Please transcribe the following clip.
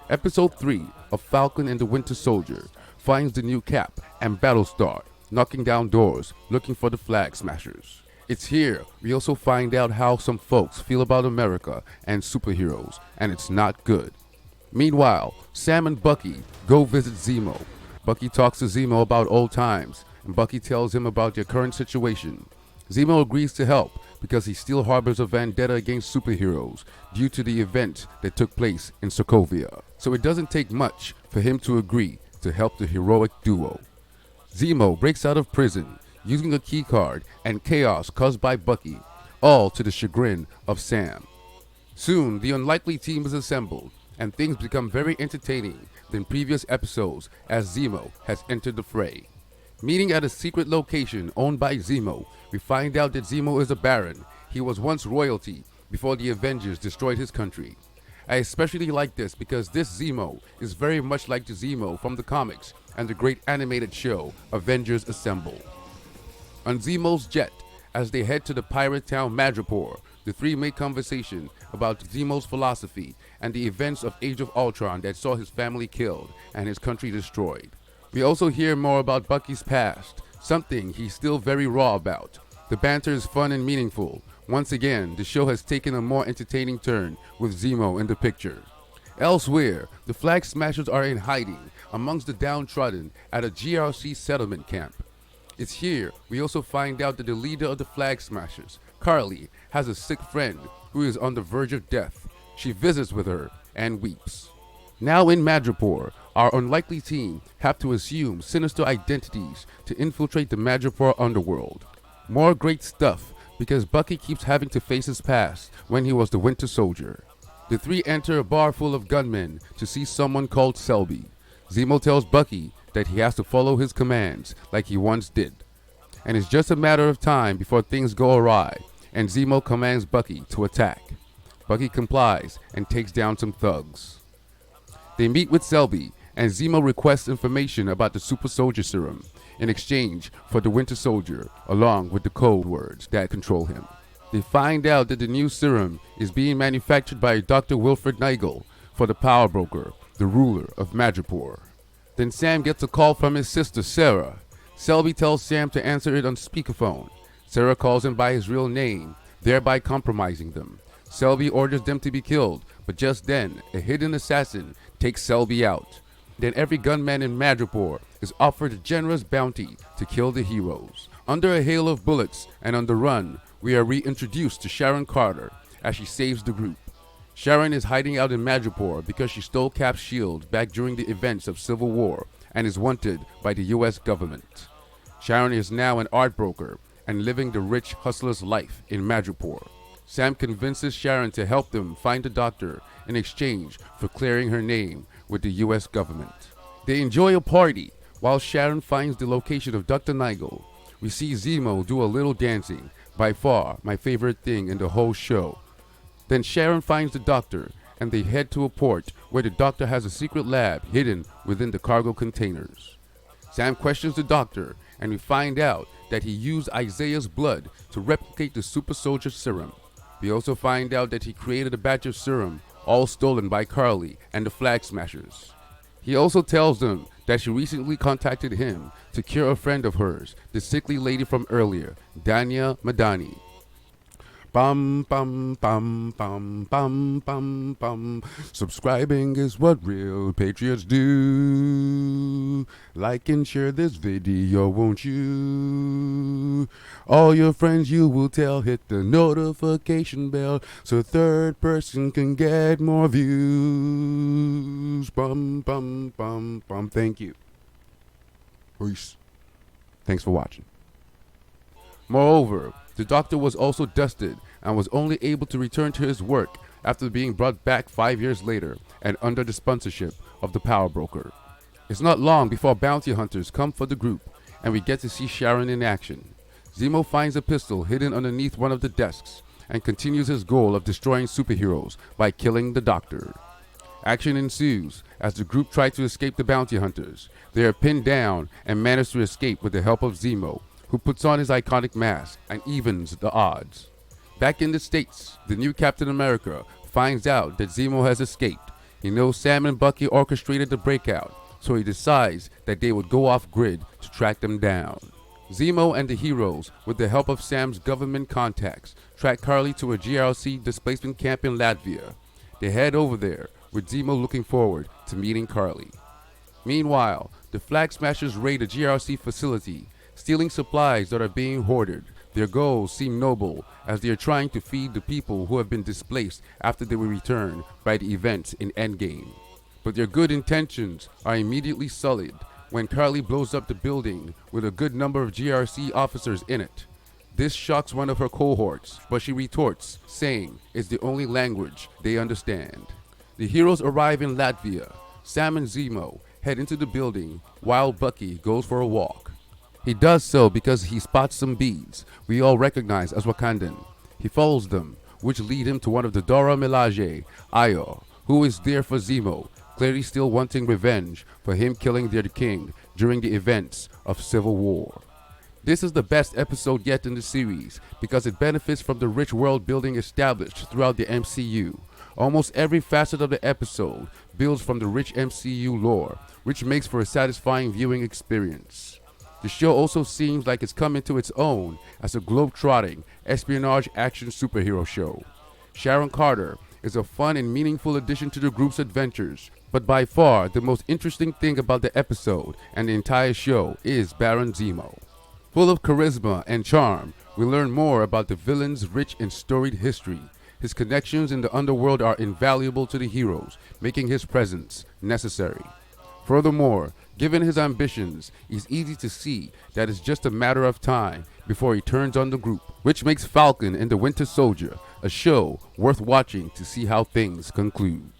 Episode 3 of Falcon and the Winter Soldier finds the new Cap and Battlestar knocking down doors looking for the Flag Smashers. It's here we also find out how some folks feel about America and superheroes, and it's not good. Meanwhile, Sam and Bucky go visit Zemo. Bucky talks to Zemo about old times, and Bucky tells him about their current situation. Zemo agrees to help because he still harbors a vendetta against superheroes due to the event that took place in Sokovia. So it doesn't take much for him to agree to help the heroic duo. Zemo breaks out of prison using a keycard and chaos caused by Bucky, all to the chagrin of Sam. Soon, the unlikely team is assembled, and things become very entertaining than previous episodes as Zemo has entered the fray. Meeting at a secret location owned by Zemo, we find out that Zemo is a baron. He was once royalty before the Avengers destroyed his country. I especially like this because this Zemo is very much like the Zemo from the comics and the great animated show Avengers Assemble. On Zemo's jet, as they head to the pirate town Madripoor, the three make conversation about Zemo's philosophy and the events of Age of Ultron that saw his family killed and his country destroyed. We also hear more about Bucky's past, something he's still very raw about. The banter is fun and meaningful. Once again, the show has taken a more entertaining turn with Zemo in the picture. Elsewhere, the Flag Smashers are in hiding amongst the downtrodden at a GRC settlement camp. It's here we also find out that the leader of the Flag Smashers, Carly, has a sick friend who is on the verge of death. She visits with her and weeps. Now in Madripoor, our unlikely team have to assume sinister identities to infiltrate the Madripoor underworld. More great stuff because Bucky keeps having to face his past when he was the Winter Soldier. The three enter a bar full of gunmen to see someone called Selby. Zemo tells Bucky that he has to follow his commands like he once did. And it's just a matter of time before things go awry, and Zemo commands Bucky to attack. Bucky complies and takes down some thugs. They meet with Selby, and Zemo requests information about the Super Soldier Serum in exchange for the Winter Soldier, along with the code words that control him. They find out that the new serum is being manufactured by Dr. Wilfred Nigel for the Power Broker, the ruler of Madripoor. Then Sam gets a call from his sister, Sarah. Selby tells Sam to answer it on speakerphone. Sarah calls him by his real name, thereby compromising them. Selby orders them to be killed, but just then, a hidden assassin takes Selby out. Then every gunman in Madripoor is offered a generous bounty to kill the heroes. Under a hail of bullets and on the run, we are reintroduced to Sharon Carter as she saves the group. Sharon is hiding out in Madripoor because she stole Cap's shield back during the events of Civil War and is wanted by the US government. Sharon is now an art broker and living the rich hustler's life in Madripoor. Sam convinces Sharon to help them find the doctor in exchange for clearing her name with the US government. They enjoy a party while Sharon finds the location of Dr. Nigel. We see Zemo do a little dancing, by far my favorite thing in the whole show. Then Sharon finds the doctor, and they head to a port where the doctor has a secret lab hidden within the cargo containers. Sam questions the doctor, and we find out that he used Isaiah's blood to replicate the Super Soldier Serum. We also find out that he created a batch of serum, all stolen by Carly and the Flag Smashers. He also tells them that she recently contacted him to cure a friend of hers, the sickly lady from earlier, Danya Madani. Bum bum bum bum bum bum bum. Subscribing is what real patriots do. Like and share this video, won't you? All your friends you will tell, hit the notification bell so third person can get more views. Bum bum bum bum. Thank you. Peace. Thanks for watching. Moreover, the doctor was also dusted and was only able to return to his work after being brought back 5 years later and under the sponsorship of the Power Broker. It's not long before bounty hunters come for the group and we get to see Sharon in action. Zemo finds a pistol hidden underneath one of the desks and continues his goal of destroying superheroes by killing the doctor. Action ensues as the group try to escape the bounty hunters. They are pinned down and manage to escape with the help of Zemo, who puts on his iconic mask and evens the odds. Back in the States, the new Captain America finds out that Zemo has escaped. He knows Sam and Bucky orchestrated the breakout, so he decides that they would go off-grid to track them down. Zemo and the heroes, with the help of Sam's government contacts, track Karli to a GRC displacement camp in Latvia. They head over there, with Zemo looking forward to meeting Karli. Meanwhile, the Flag Smashers raid a GRC facility, stealing supplies that are being hoarded. Their goals seem noble, as they are trying to feed the people who have been displaced after they were returned by the events in Endgame. But their good intentions are immediately sullied when Karli blows up the building with a good number of GRC officers in it. This shocks one of her cohorts, but she retorts, saying it's the only language they understand. The heroes arrive in Latvia. Sam and Zemo head into the building while Bucky goes for a walk. He does so because he spots some beads we all recognize as Wakandan. He follows them, which lead him to one of the Dora Milaje, Ayo, who is there for Zemo, clearly still wanting revenge for him killing their king during the events of Civil War. This is the best episode yet in the series because it benefits from the rich world building established throughout the MCU. Almost every facet of the episode builds from the rich MCU lore, which makes for a satisfying viewing experience. The show also seems like it's come into its own as a globe-trotting espionage action superhero show. Sharon Carter is a fun and meaningful addition to the group's adventures, but by far the most interesting thing about the episode and the entire show is Baron Zemo. Full of charisma and charm, we learn more about the villain's rich and storied history. His connections in the underworld are invaluable to the heroes, making his presence necessary. Furthermore, given his ambitions, it's easy to see that it's just a matter of time before he turns on the group, which makes Falcon and the Winter Soldier a show worth watching to see how things conclude.